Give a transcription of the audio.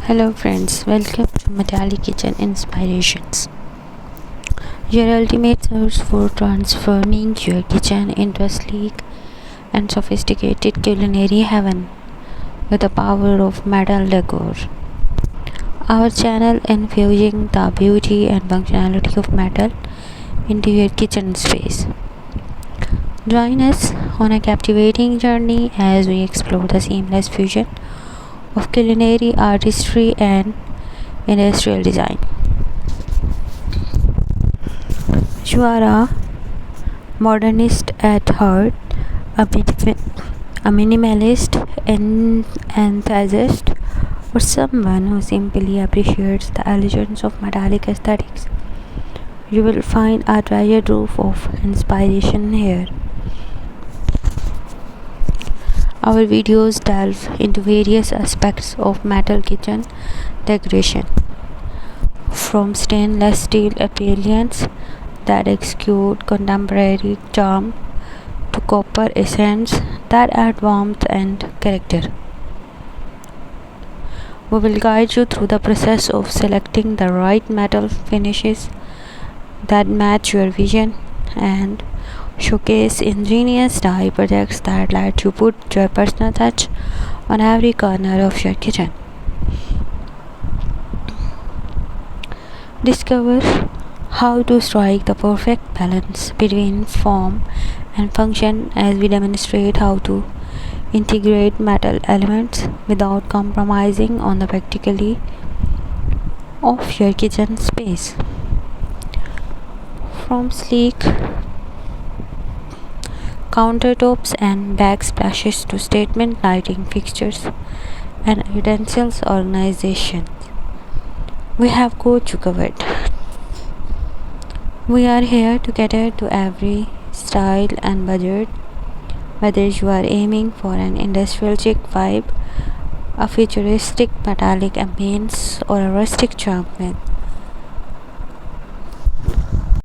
Hello friends, welcome to Metallic Kitchen Inspirations. Your ultimate source for transforming your kitchen into a sleek and sophisticated culinary heaven with the power of metal decor. Our channel infusing the beauty and functionality of metal into your kitchen space. Join us on a captivating journey as we explore the seamless fusion of culinary artistry and industrial design. You are a modernist at heart, a minimalist, an enthusiast, or someone who simply appreciates the elegance of metallic aesthetics. You will find a treasure trove of inspiration here. Our videos delve into various aspects of metal kitchen decoration, from stainless steel appliances that exude contemporary charm to copper accents that add warmth and character. We will guide you through the process of selecting the right metal finishes that match your vision and showcase ingenious dye projects that let you put your personal touch on every corner of your kitchen. Discover how to strike the perfect balance between form and function as we demonstrate how to integrate metal elements without compromising on the practicality of your kitchen space. From sleek countertops and backsplashes to statement lighting fixtures and utensils organization, we have got you covered. We are here to cater to every style and budget, whether you are aiming for an industrial chic vibe, a futuristic metallic ambience, or a rustic charm with